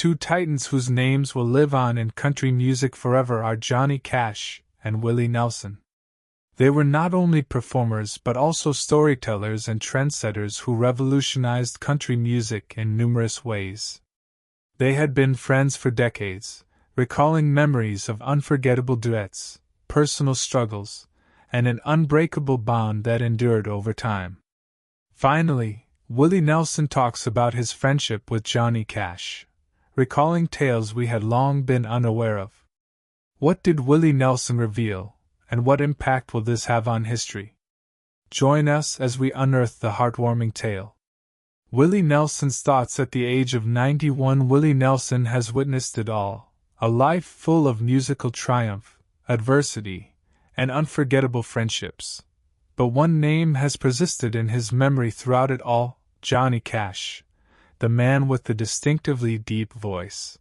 Two titans whose names will live on in country music forever are Johnny Cash and Willie Nelson. They were not only performers but also storytellers and trendsetters who revolutionized country music in numerous ways. They had been friends for decades, recalling memories of unforgettable duets, personal struggles, and an unbreakable bond that endured over time. Finally, Willie Nelson talks about his friendship with Johnny Cash, recalling tales we had long been unaware of. What did Willie Nelson reveal, and what impact will this have on history? Join us as we unearth the heartwarming tale. Willie Nelson's thoughts at the age of 91. Willie Nelson has witnessed it all, a life full of musical triumph, adversity, and unforgettable friendships. But one name has persisted in his memory throughout it all: Johnny Cash, the man with the distinctively deep voice.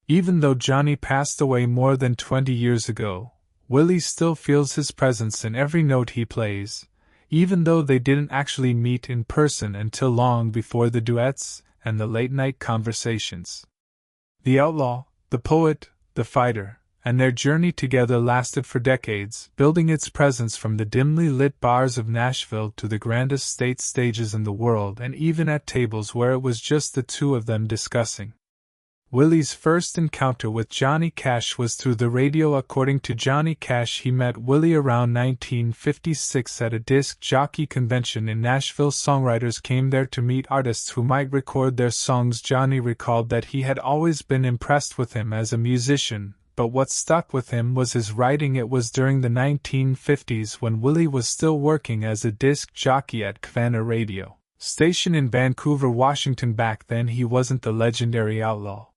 Even though Johnny passed away more than 20 years ago, Willie still feels his presence in every note he plays, even though they didn't actually meet in person until long before the duets and the late-night conversations. The outlaw, the poet, the fighter, and their journey together lasted for decades, building its presence from the dimly lit bars of Nashville to the grandest state stages in the world, and even at tables where it was just the two of them discussing. Willie's first encounter with Johnny Cash was through the radio. According to Johnny Cash, he met Willie around 1956 at a disc jockey convention in Nashville. Songwriters came there to meet artists who might record their songs. Johnny recalled that he had always been impressed with him as a musician, but what stuck with him was his writing. It was during the 1950s when Willie was still working as a disc jockey at Glamour radio station in Vancouver, Washington. Back then he wasn't the legendary outlaw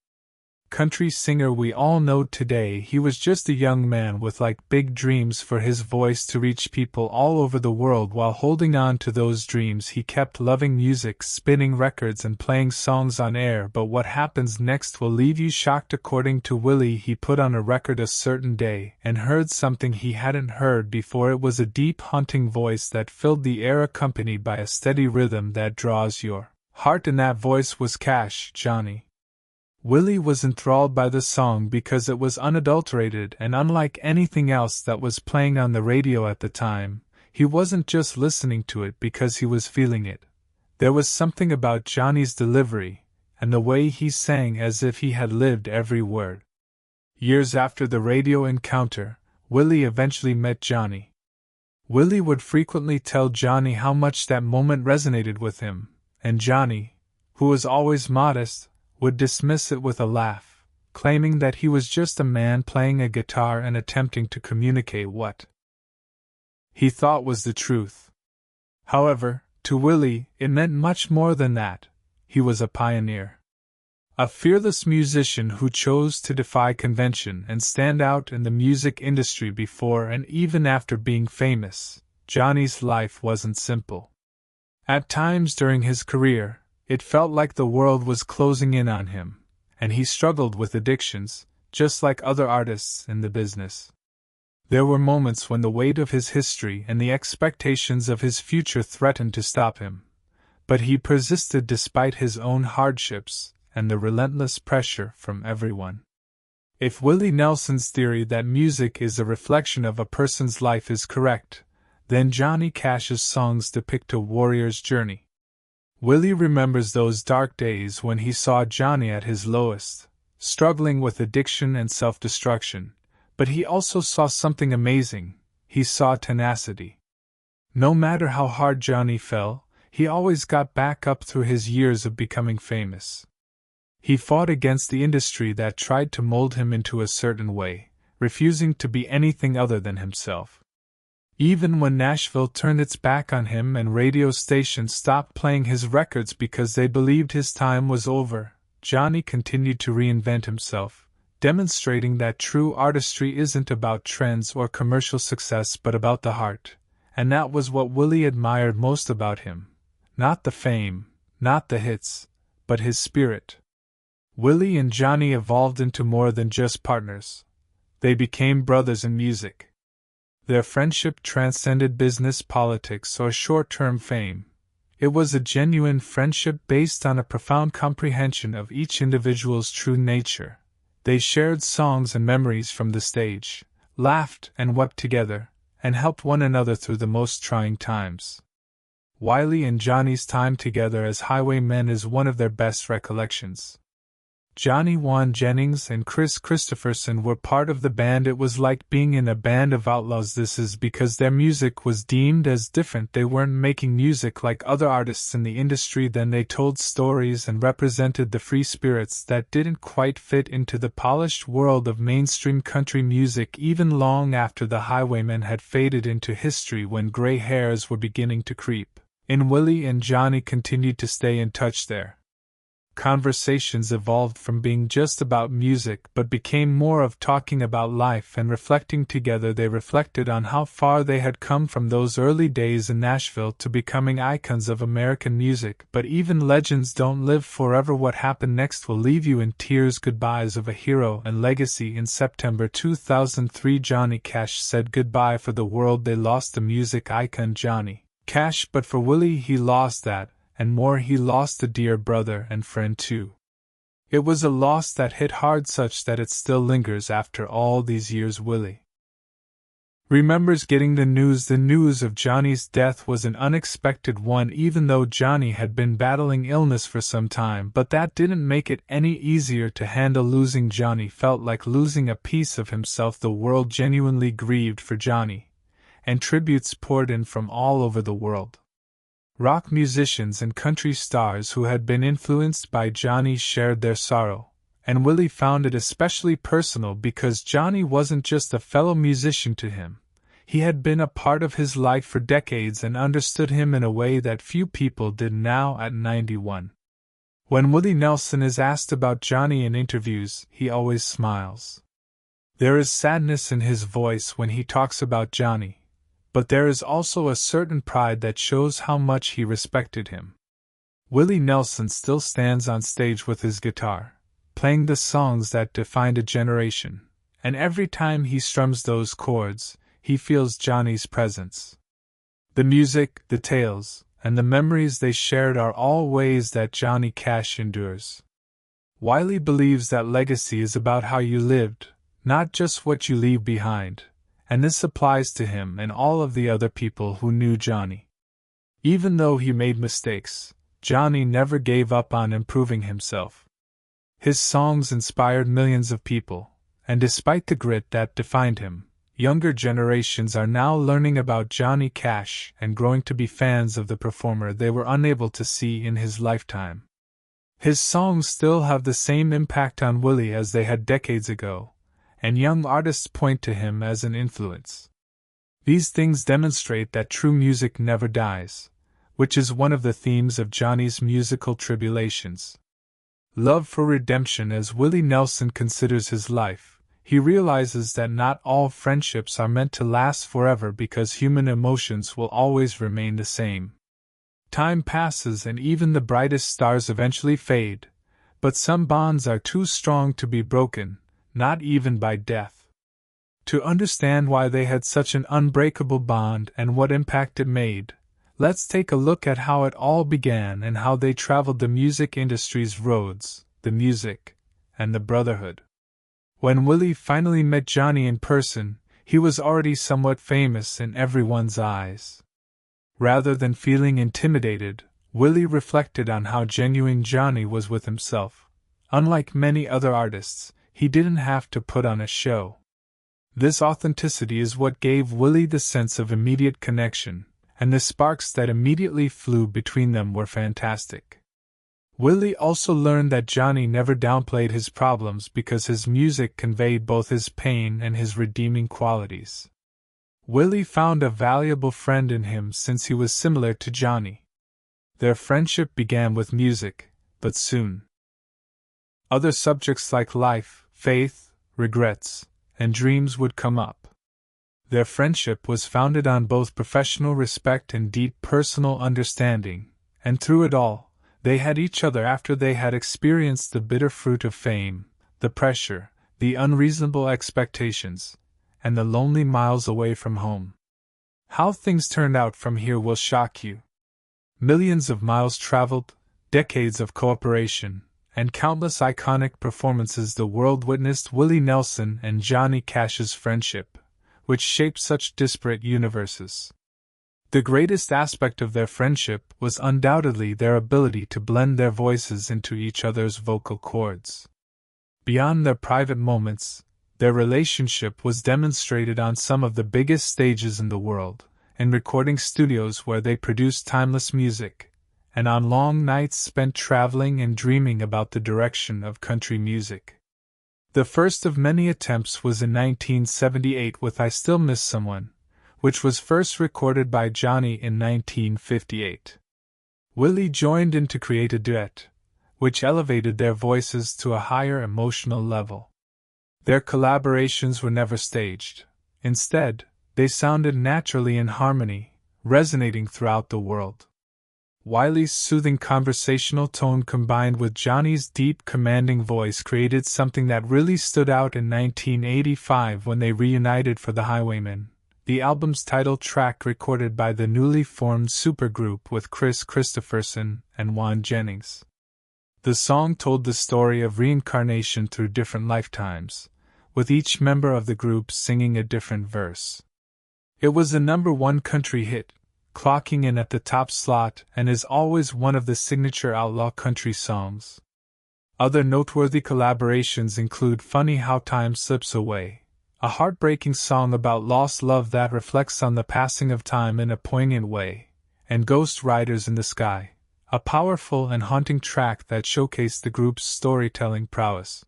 country singer we all know today. He was just a young man with big dreams for his voice to reach people all over the world. While holding on to those dreams, he kept loving music, spinning records and playing songs on air. But what happens next will leave you shocked. According to Willie, he put on a record a certain day and heard something he hadn't heard before. It was a deep, haunting voice that filled the air, accompanied by a steady rhythm that draws your heart, and that voice was Cash, Johnny. Willie was enthralled by the song because it was unadulterated and unlike anything else that was playing on the radio at the time. He wasn't just listening to it because he was feeling it. There was something about Johnny's delivery and the way he sang as if he had lived every word. Years after the radio encounter, Willie eventually met Johnny. Willie would frequently tell Johnny how much that moment resonated with him, and Johnny, who was always modest, would dismiss it with a laugh, claiming that he was just a man playing a guitar and attempting to communicate what he thought was the truth. However, to Willie, it meant much more than that. He was a pioneer, a fearless musician who chose to defy convention and stand out in the music industry. Before and even after being famous, Johnny's life wasn't simple. At times during his career, it felt like the world was closing in on him, and he struggled with addictions, just like other artists in the business. There were moments when the weight of his history and the expectations of his future threatened to stop him, but he persisted despite his own hardships and the relentless pressure from everyone. If Willie Nelson's theory that music is a reflection of a person's life is correct, then Johnny Cash's songs depict a warrior's journey. Willie remembers those dark days when he saw Johnny at his lowest, struggling with addiction and self-destruction, but he also saw something amazing. He saw tenacity. No matter how hard Johnny fell, he always got back up through his years of becoming famous. He fought against the industry that tried to mold him into a certain way, refusing to be anything other than himself. Even when Nashville turned its back on him and radio stations stopped playing his records because they believed his time was over, Johnny continued to reinvent himself, demonstrating that true artistry isn't about trends or commercial success but about the heart. And that was what Willie admired most about him. Not the fame, not the hits, but his spirit. Willie and Johnny evolved into more than just partners. They became brothers in music. Their friendship transcended business, politics, or short-term fame. It was a genuine friendship based on a profound comprehension of each individual's true nature. They shared songs and memories from the stage, laughed and wept together, and helped one another through the most trying times. Wiley and Johnny's time together as highwaymen is one of their best recollections. Johnny Juan Jennings and Chris Christopherson were part of the band. It was like being in a band of outlaws. This is because their music was deemed as different. They weren't making music like other artists in the industry. Then they told stories and represented the free spirits that didn't quite fit into the polished world of mainstream country music, even long after the highwaymen had faded into history when gray hairs were beginning to creep in. Willie and Johnny continued to stay in touch. Their conversations evolved from being just about music but became more of talking about life and reflecting together. They reflected on how far they had come from those early days in Nashville to becoming icons of American music. But even legends don't live forever. What happened next will leave you in tears. Goodbyes of a hero and legacy. In September 2003, Johnny Cash said goodbye for the world. They lost the music icon Johnny Cash, but for Willie he lost that, and more, he lost a dear brother and friend too. It was a loss that hit hard, such that it still lingers after all these years. Willie remembers getting the news. The news of Johnny's death was an unexpected one, even though Johnny had been battling illness for some time, but that didn't make it any easier to handle. Losing Johnny felt like losing a piece of himself. The world genuinely grieved for Johnny, and tributes poured in from all over the world. Rock musicians and country stars who had been influenced by Johnny shared their sorrow, and Willie found it especially personal because Johnny wasn't just a fellow musician to him. He had been a part of his life for decades and understood him in a way that few people did. Now at 91. When Willie Nelson is asked about Johnny in interviews, he always smiles. There is sadness in his voice when he talks about Johnny, but there is also a certain pride that shows how much he respected him. Willie Nelson still stands on stage with his guitar, playing the songs that defined a generation, and every time he strums those chords, he feels Johnny's presence. The music, the tales, and the memories they shared are all ways that Johnny Cash endures. Wiley believes that legacy is about how you lived, not just what you leave behind. And this applies to him and all of the other people who knew Johnny. Even though he made mistakes, Johnny never gave up on improving himself. His songs inspired millions of people, and despite the grit that defined him, younger generations are now learning about Johnny Cash and growing to be fans of the performer they were unable to see in his lifetime. His songs still have the same impact on Willie as they had decades ago, and young artists point to him as an influence. These things demonstrate that true music never dies, which is one of the themes of Johnny's musical Tribulations. Love for redemption. As Willie Nelson considers his life, he realizes that not all friendships are meant to last forever because human emotions will always remain the same. Time passes and even the brightest stars eventually fade, but some bonds are too strong to be broken, not even by death. To understand why they had such an unbreakable bond and what impact it made, let's take a look at how it all began and how they traveled the music industry's roads, the music, and the brotherhood. When Willie finally met Johnny in person, he was already somewhat famous in everyone's eyes. Rather than feeling intimidated, Willie reflected on how genuine Johnny was with himself. Unlike many other artists, he didn't have to put on a show. This authenticity is what gave Willie the sense of immediate connection, and the sparks that immediately flew between them were fantastic. Willie also learned that Johnny never downplayed his problems because his music conveyed both his pain and his redeeming qualities. Willie found a valuable friend in him since he was similar to Johnny. Their friendship began with music, but soon other subjects like life, faith, regrets, and dreams would come up. Their friendship was founded on both professional respect and deep personal understanding, and through it all, they had each other after they had experienced the bitter fruit of fame, the pressure, the unreasonable expectations, and the lonely miles away from home. How things turned out from here will shock you. Millions of miles traveled, decades of cooperation, and countless iconic performances. The world witnessed Willie Nelson and Johnny Cash's friendship, which shaped such disparate universes. The greatest aspect of their friendship was undoubtedly their ability to blend their voices into each other's vocal cords. Beyond their private moments, their relationship was demonstrated on some of the biggest stages in the world, in recording studios where they produced timeless music, and on long nights spent traveling and dreaming about the direction of country music. The first of many attempts was in 1978 with I Still Miss Someone, which was first recorded by Johnny in 1958. Willie joined in to create a duet, which elevated their voices to a higher emotional level. Their collaborations were never staged. Instead, they sounded naturally in harmony, resonating throughout the world. Willie's soothing conversational tone combined with Johnny's deep, commanding voice created something that really stood out in 1985 when they reunited for The Highwaymen, the album's title track recorded by the newly formed supergroup with Chris Christopherson and Juan Jennings. The song told the story of reincarnation through different lifetimes, with each member of the group singing a different verse. It was a #1 country hit, clocking in at the top slot, and is always one of the signature outlaw country songs. Other noteworthy collaborations include Funny How Time Slips Away, a heartbreaking song about lost love that reflects on the passing of time in a poignant way, and Ghost Riders in the Sky, a powerful and haunting track that showcased the group's storytelling prowess.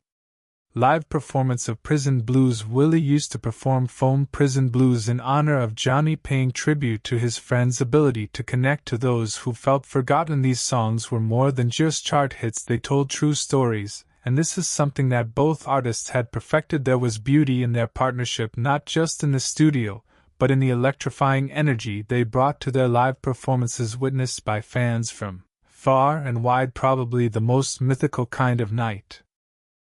Live performance of Prison Blues. Willie used to perform Foam Prison Blues in honor of Johnny, paying tribute to his friend's ability to connect to those who felt forgotten. These songs were more than just chart hits, they told true stories, and this is something that both artists had perfected. There was beauty in their partnership, not just in the studio, but in the electrifying energy they brought to their live performances, witnessed by fans from far and wide, probably the most mythical kind of night.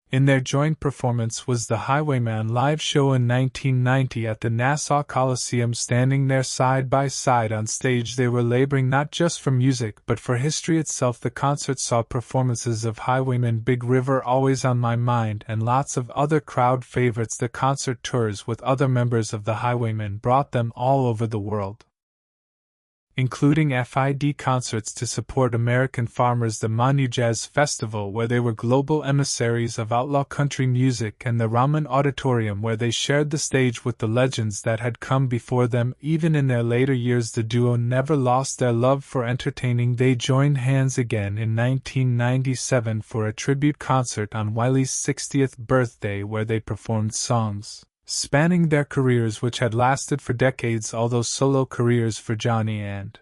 In their joint performance was the Highwayman live show in 1990 at the Nassau Coliseum. Standing there side by side on stage, they were laboring not just for music but for history itself. The concert saw performances of Highwaymen, Big River, Always on My Mind, and lots of other crowd favorites. The concert tours with other members of the Highwaymen brought them all over the world, including FID concerts to support American farmers, the Manu Jazz Festival where they were global emissaries of outlaw country music, and the Raman Auditorium where they shared the stage with the legends that had come before them. Even in their later years, the duo never lost their love for entertaining. They joined hands again in 1997 for a tribute concert on Willie's 60th birthday where they performed songs spanning their careers, which had lasted for decades, although solo careers for Johnny and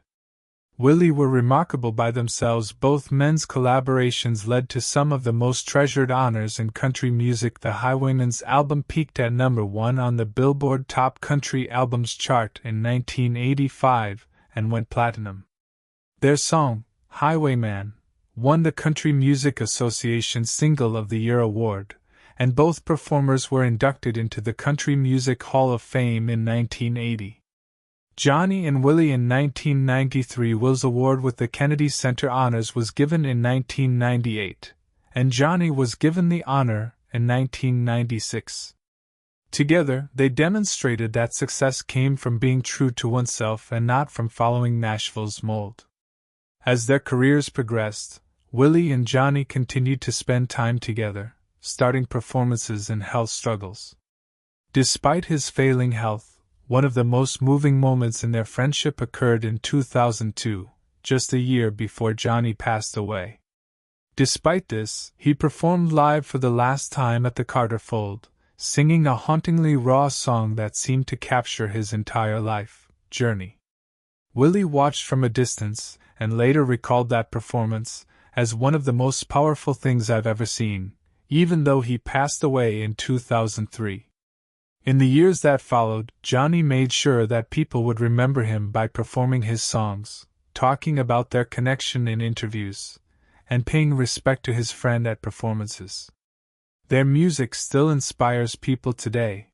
Willie were remarkable by themselves. Both men's collaborations led to some of the most treasured honors in country music. The Highwaymen's album peaked at #1 on the Billboard Top Country Albums chart in 1985 and went platinum. Their song, Highwayman, won the Country Music Association Single of the Year award, and both performers were inducted into the Country Music Hall of Fame in 1980. Johnny and Willie in 1993. Will's award with the Kennedy Center Honors was given in 1998, and Johnny was given the honor in 1996. Together, they demonstrated that success came from being true to oneself and not from following Nashville's mold. As their careers progressed, Willie and Johnny continued to spend time together, starting performances in health struggles. Despite his failing health, one of the most moving moments in their friendship occurred in 2002, just a year before Johnny passed away. Despite this, he performed live for the last time at the Carter Fold, singing a hauntingly raw song that seemed to capture his entire life journey. Willie watched from a distance, and later recalled that performance as one of the most powerful things I've ever seen, even though he passed away in 2003. In the years that followed, Johnny made sure that people would remember him by performing his songs, talking about their connection in interviews, and paying respect to his friend at performances. Their music still inspires people today,